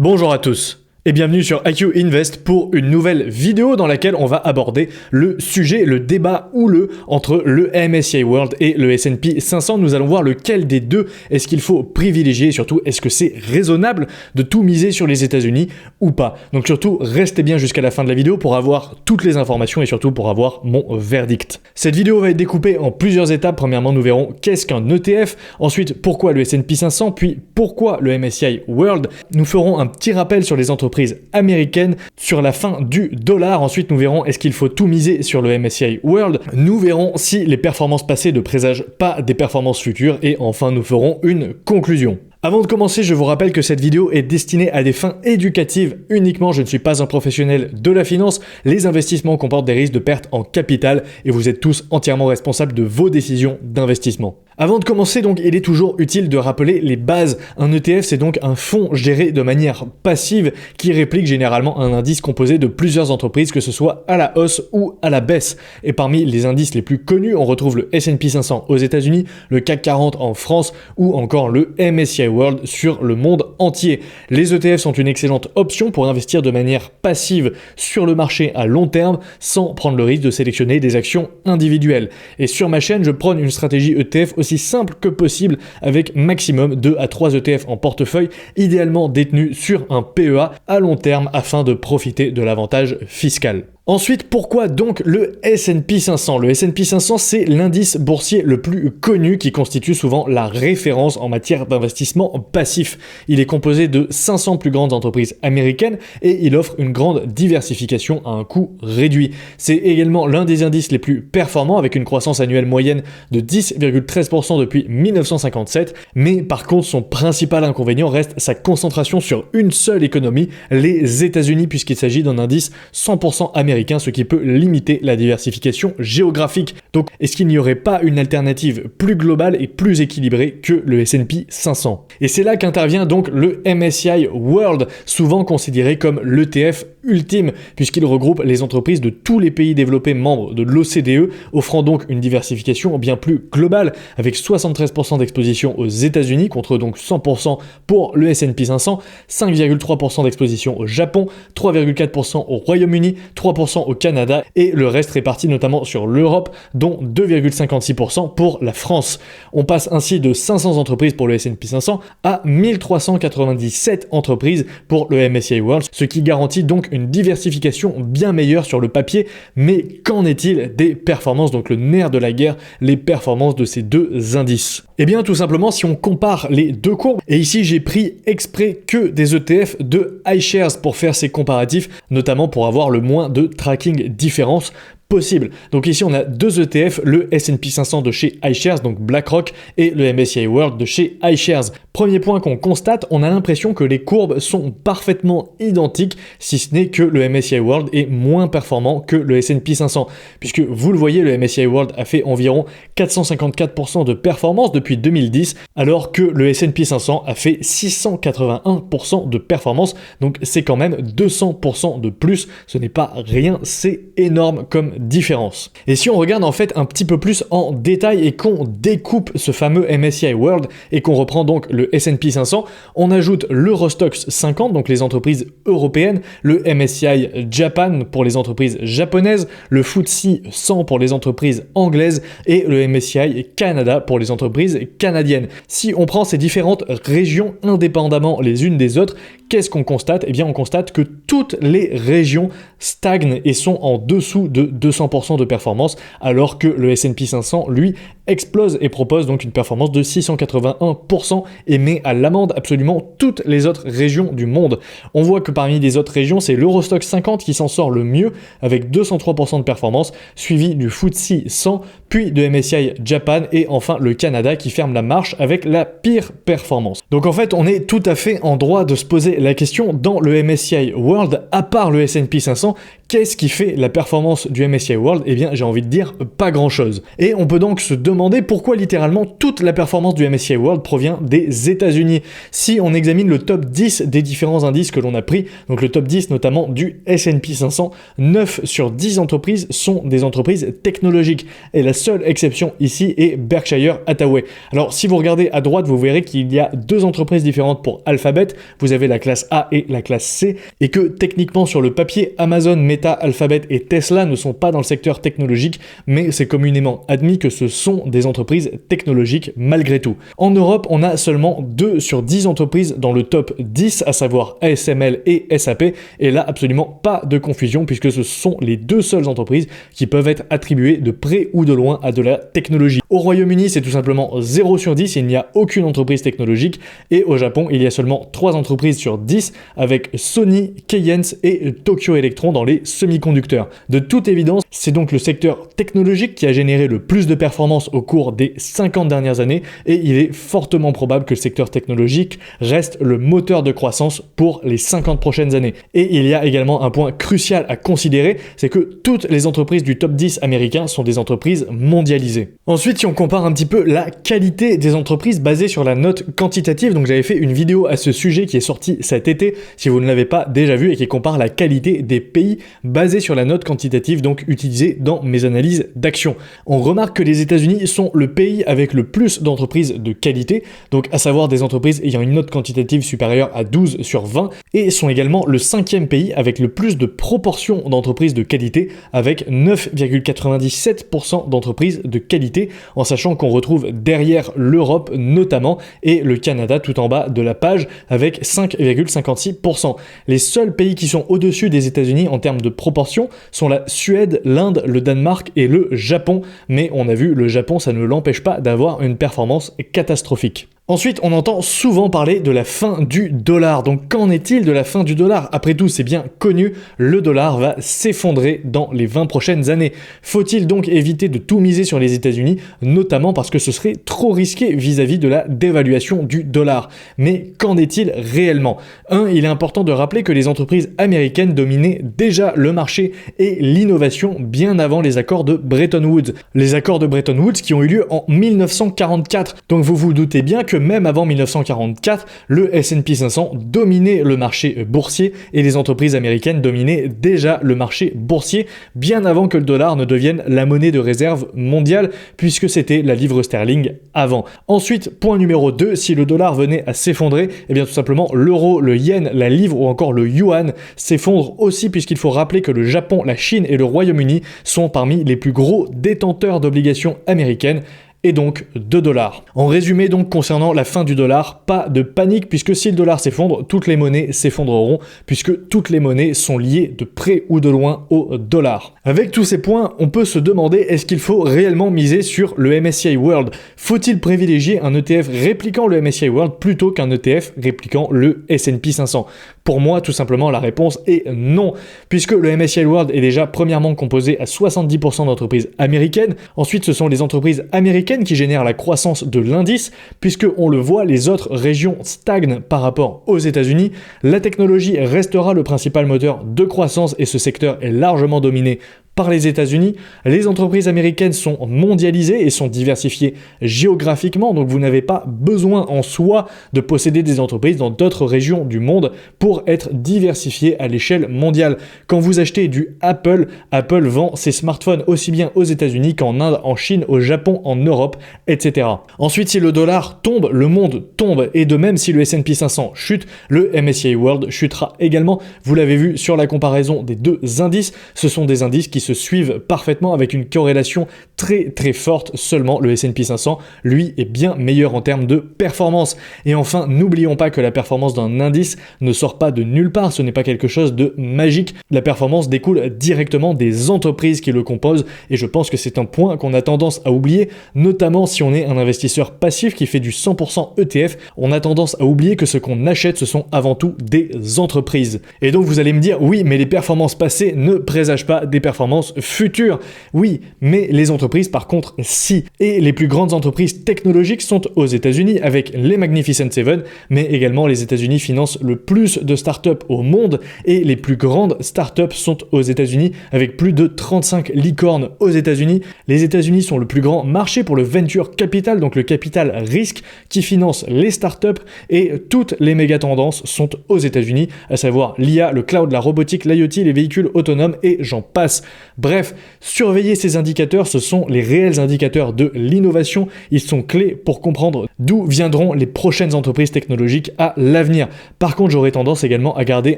Bonjour à tous et bienvenue sur IQ Invest pour une nouvelle vidéo dans laquelle on va aborder le sujet, le débat houleux entre le MSCI World et le S&P 500. Nous allons voir lequel des deux est-ce qu'il faut privilégier et surtout est-ce que c'est raisonnable de tout miser sur les États-Unis ou pas. Donc surtout restez bien jusqu'à la fin de la vidéo pour avoir toutes les informations et surtout pour avoir mon verdict. Cette vidéo va être découpée en plusieurs étapes. Premièrement, nous verrons qu'est-ce qu'un ETF, ensuite pourquoi le S&P 500, puis pourquoi le MSCI World. Nous ferons un petit rappel sur les entreprises américaines sur la fin du dollar. Ensuite, nous verrons est-ce qu'il faut tout miser sur le MSCI World. Nous verrons si les performances passées ne présagent pas des performances futures. Et enfin, nous ferons une conclusion. Avant de commencer, je vous rappelle que cette vidéo est destinée à des fins éducatives uniquement. Je ne suis pas un professionnel de la finance. Les investissements comportent des risques de perte en capital et vous êtes tous entièrement responsables de vos décisions d'investissement. Avant de commencer, donc, il est toujours utile de rappeler les bases. Un ETF, c'est donc un fonds géré de manière passive qui réplique généralement un indice composé de plusieurs entreprises, que ce soit à la hausse ou à la baisse. Et parmi les indices les plus connus, on retrouve le S&P 500 aux États-Unis, le CAC 40 en France ou encore le MSCI World sur le monde entier. Les ETF sont une excellente option pour investir de manière passive sur le marché à long terme sans prendre le risque de sélectionner des actions individuelles. Et sur ma chaîne, je prône une stratégie ETF aussi simple que possible avec maximum 2 à 3 ETF en portefeuille, idéalement détenus sur un PEA à long terme afin de profiter de l'avantage fiscal. Ensuite, pourquoi donc le S&P 500 ? Le S&P 500, c'est l'indice boursier le plus connu qui constitue souvent la référence en matière d'investissement passif. Il est composé de 500 plus grandes entreprises américaines et il offre une grande diversification à un coût réduit. C'est également l'un des indices les plus performants avec une croissance annuelle moyenne de 10,13% depuis 1957. Mais par contre, son principal inconvénient reste sa concentration sur une seule économie, les États-Unis, puisqu'il s'agit d'un indice 100% américain, ce qui peut limiter la diversification géographique. Donc, est-ce qu'il n'y aurait pas une alternative plus globale et plus équilibrée que le S&P 500 ? Et c'est là qu'intervient donc le MSCI World, souvent considéré comme l'ETF ultime, puisqu'il regroupe les entreprises de tous les pays développés membres de l'OCDE, offrant donc une diversification bien plus globale, avec 73% d'exposition aux États-Unis, contre donc 100% pour le S&P 500, 5,3% d'exposition au Japon, 3,4% au Royaume-Uni, 3% au Canada et le reste réparti notamment sur l'Europe, dont 2,56% pour la France. On passe ainsi de 500 entreprises pour le S&P 500 à 1397 entreprises pour le MSCI World, ce qui garantit donc une diversification bien meilleure sur le papier. Mais qu'en est-il des performances, donc le nerf de la guerre, les performances de ces deux indices ? Eh bien tout simplement, si on compare les deux courbes, et ici j'ai pris exprès que des ETF de iShares pour faire ces comparatifs, notamment pour avoir le moins de tracking différence possible. Donc ici on a deux ETF, le S&P 500 de chez iShares, donc BlackRock, et le MSCI World de chez iShares. Premier point qu'on constate, on a l'impression que les courbes sont parfaitement identiques, si ce n'est que le MSCI World est moins performant que le S&P 500, puisque vous le voyez, le MSCI World a fait environ 454% de performance depuis 2010, alors que le S&P 500 a fait 681% de performance, donc c'est quand même 200% de plus, ce n'est pas rien, c'est énorme comme différence. Et si on regarde en fait un petit peu plus en détail et qu'on découpe ce fameux MSCI World et qu'on reprend donc le S&P 500, on ajoute l'Eurostoxx 50, donc les entreprises européennes, le MSCI Japan pour les entreprises japonaises, le FTSE 100 pour les entreprises anglaises et le MSCI Canada pour les entreprises canadiennes. Si on prend ces différentes régions indépendamment les unes des autres, qu'est-ce qu'on constate ? Eh bien on constate que toutes les régions stagnent et sont en dessous de 200% de performance, alors que le S&P 500, lui, explose et propose donc une performance de 681% et met à l'amende absolument toutes les autres régions du monde. On voit que parmi les autres régions, c'est l'Eurostoxx 50 qui s'en sort le mieux avec 203% de performance, suivi du FTSE 100, puis de MSCI Japan et enfin le Canada qui ferme la marche avec la pire performance. Donc en fait, on est tout à fait en droit de se poser la question, dans le MSCI World, à part le S&P 500, Qu'est-ce qui fait la performance du MSCI World? Eh bien, j'ai envie de dire pas grand-chose. Et on peut donc se demander pourquoi littéralement toute la performance du MSCI World provient des États-Unis. Si on examine le top 10 des différents indices que l'on a pris, donc le top 10 notamment du S&P 500, 9 sur 10 entreprises sont des entreprises technologiques. Et la seule exception ici est Berkshire Hathaway. Alors, si vous regardez à droite, vous verrez qu'il y a deux entreprises différentes pour Alphabet. Vous avez la classe A et la classe C, et que techniquement sur le papier, Amazon, Meta, Alphabet et Tesla ne sont pas dans le secteur technologique, mais c'est communément admis que ce sont des entreprises technologiques malgré tout. En Europe, on a seulement 2 sur 10 entreprises dans le top 10, à savoir ASML et SAP, et là absolument pas de confusion puisque ce sont les deux seules entreprises qui peuvent être attribuées de près ou de loin à de la technologie. Au Royaume-Uni, c'est tout simplement 0 sur 10, il n'y a aucune entreprise technologique, et au Japon, il y a seulement 3 entreprises sur 10 avec Sony, Keyence et Tokyo Electron dans les semi-conducteurs. De toute évidence, c'est donc le secteur technologique qui a généré le plus de performances au cours des 50 dernières années, et il est fortement probable que le secteur technologique reste le moteur de croissance pour les 50 prochaines années. Et il y a également un point crucial à considérer, c'est que toutes les entreprises du top 10 américain sont des entreprises mondialisées. Ensuite, si on compare un petit peu la qualité des entreprises basée sur la note quantitative, donc j'avais fait une vidéo à ce sujet qui est sortie cet été, si vous ne l'avez pas déjà vu, et qui compare la qualité des pays basée sur la note quantitative, donc utilisée dans mes analyses d'actions. On remarque que les États-Unis sont le pays avec le plus d'entreprises de qualité, donc à savoir des entreprises ayant une note quantitative supérieure à 12 sur 20, et sont également le 5e pays avec le plus de proportion d'entreprises de qualité, avec 9,97% d'entreprises de qualité, en sachant qu'on retrouve derrière l'Europe notamment, et le Canada tout en bas de la page, avec 5,56%. Les seuls pays qui sont au-dessus des États-Unis en termes de proportion sont la Suède, l'Inde, le Danemark et le Japon, mais on a vu, le Japon, ça ne l'empêche pas d'avoir une performance catastrophique. Ensuite, on entend souvent parler de la fin du dollar. Donc, qu'en est-il de la fin du dollar? Après tout, c'est bien connu, le dollar va s'effondrer dans les 20 prochaines années. Faut-il donc éviter de tout miser sur les États-Unis, notamment parce que ce serait trop risqué vis-à-vis de la dévaluation du dollar? Mais qu'en est-il réellement? Il est important de rappeler que les entreprises américaines dominaient déjà le marché et l'innovation bien avant les accords de Bretton Woods. Les accords de Bretton Woods qui ont eu lieu en 1944. Donc, vous vous doutez bien que même avant 1944, le S&P 500 dominait le marché boursier et les entreprises américaines dominaient déjà le marché boursier bien avant que le dollar ne devienne la monnaie de réserve mondiale, puisque c'était la livre sterling avant. Ensuite, point numéro 2, si le dollar venait à s'effondrer, eh bien tout simplement l'euro, le yen, la livre ou encore le yuan s'effondrent aussi, puisqu'il faut rappeler que le Japon, la Chine et le Royaume-Uni sont parmi les plus gros détenteurs d'obligations américaines, et donc de dollars. En résumé donc concernant la fin du dollar, pas de panique puisque si le dollar s'effondre, toutes les monnaies s'effondreront puisque toutes les monnaies sont liées de près ou de loin au dollar. Avec tous ces points, on peut se demander est-ce qu'il faut réellement miser sur le MSCI World? Faut-il privilégier un ETF répliquant le MSCI World plutôt qu'un ETF répliquant le S&P 500? Pour moi, tout simplement, la réponse est non, puisque le MSCI World est déjà premièrement composé à 70% d'entreprises américaines. Ensuite, ce sont les entreprises américaines qui génèrent la croissance de l'indice, puisque on le voit, les autres régions stagnent par rapport aux États-Unis. La technologie restera le principal moteur de croissance et ce secteur est largement dominé par les États-Unis. Les entreprises américaines sont mondialisées et sont diversifiées géographiquement, donc vous n'avez pas besoin en soi de posséder des entreprises dans d'autres régions du monde pour être diversifié à l'échelle mondiale. Quand vous achetez du Apple, Apple vend ses smartphones aussi bien aux États-Unis qu'en Inde, en Chine, au Japon, en Europe, etc. Ensuite, si le dollar tombe, le monde tombe, et de même si le S&P 500 chute, le MSCI World chutera également. Vous l'avez vu sur la comparaison des deux indices, ce sont des indices qui se suivent parfaitement avec une corrélation très très forte. Seulement le S&P 500 lui est bien meilleur en termes de performance. Et enfin, n'oublions pas que la performance d'un indice ne sort pas de nulle part, ce n'est pas quelque chose de magique. La performance découle directement des entreprises qui le composent et je pense que c'est un point qu'on a tendance à oublier, notamment si on est un investisseur passif qui fait du 100% ETF, on a tendance à oublier que ce qu'on achète ce sont avant tout des entreprises. Et donc vous allez me dire oui mais les performances passées ne présagent pas des performances futures. Oui, mais les entreprises entreprises par contre si. Et les plus grandes entreprises technologiques sont aux États-Unis avec les Magnificent Seven, mais également les États-Unis financent le plus de startups au monde et les plus grandes startups sont aux États-Unis avec plus de 35 licornes aux États-Unis. Les États-Unis sont le plus grand marché pour le venture capital, donc le capital risque qui finance les startups, et toutes les méga tendances sont aux États-Unis, à savoir l'IA, le cloud, la robotique, l'IoT, les véhicules autonomes et j'en passe. Bref, surveiller ces indicateurs, ce sont les réels indicateurs de l'innovation. Ils sont clés pour comprendre d'où viendront les prochaines entreprises technologiques à l'avenir. Par contre, j'aurais tendance également à garder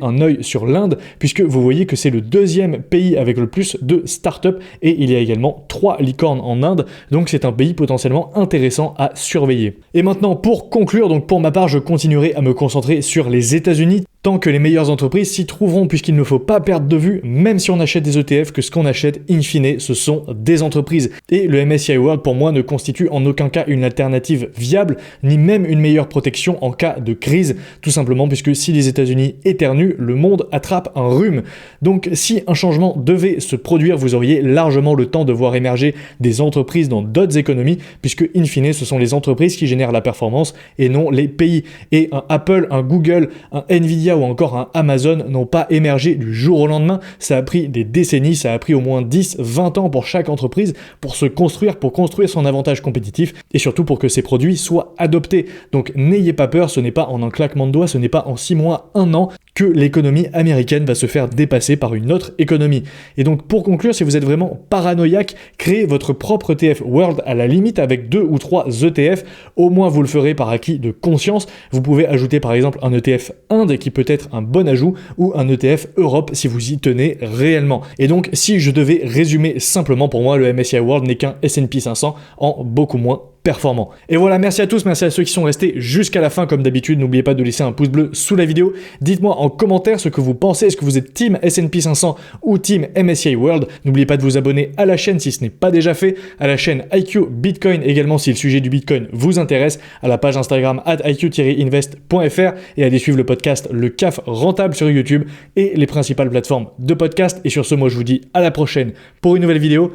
un œil sur l'Inde, puisque vous voyez que c'est le deuxième pays avec le plus de startups et il y a également 3 licornes en Inde, donc c'est un pays potentiellement intéressant à surveiller. Et maintenant, pour conclure, donc pour ma part, je continuerai à me concentrer sur les États-Unis tant que les meilleures entreprises s'y trouveront, puisqu'il ne faut pas perdre de vue, même si on achète des ETF, que ce qu'on achète, in fine, ce sont des entreprises. Et le MSCI World, pour moi, ne constitue en aucun cas une alternative viable, ni même une meilleure protection en cas de crise, tout simplement puisque si les États-Unis éternuent, le monde attrape un rhume. Donc si un changement devait se produire, vous auriez largement le temps de voir émerger des entreprises dans d'autres économies, puisque in fine, ce sont les entreprises qui génèrent la performance et non les pays. Et un Apple, un Google, un Nvidia ou encore un Amazon n'ont pas émergé du jour au lendemain, ça a pris des décennies, ça a pris au moins 10-20 ans pour chaque entreprise pour se construire, pour construire son avantage compétitif et surtout pour que ces produits soient adoptés. Donc n'ayez pas peur, ce n'est pas en un claquement de doigts, ce n'est pas en 6 mois, 1 an que l'économie américaine va se faire dépasser par une autre économie. Et donc pour conclure, si vous êtes vraiment paranoïaque, créez votre propre ETF World à la limite avec 2 ou 3 ETF, au moins vous le ferez par acquis de conscience. Vous pouvez ajouter par exemple un ETF Inde qui peut être un bon ajout ou un ETF Europe si vous y tenez réellement. Et donc si je devais résumer simplement, pour moi le MSCI World n'est qu'un S&P 500 en beaucoup moins performant. Et voilà, merci à tous, merci à ceux qui sont restés jusqu'à la fin comme d'habitude. N'oubliez pas de laisser un pouce bleu sous la vidéo. Dites-moi en commentaire ce que vous pensez. Est-ce que vous êtes team S&P 500 ou team MSCI World? N'oubliez pas de vous abonner à la chaîne si ce n'est pas déjà fait, à la chaîne IQ Bitcoin également si le sujet du Bitcoin vous intéresse, à la page Instagram @iq-invest.fr et à aller suivre le podcast Le CAF Rentable sur YouTube et les principales plateformes de podcast. Et sur ce, moi je vous dis à la prochaine pour une nouvelle vidéo.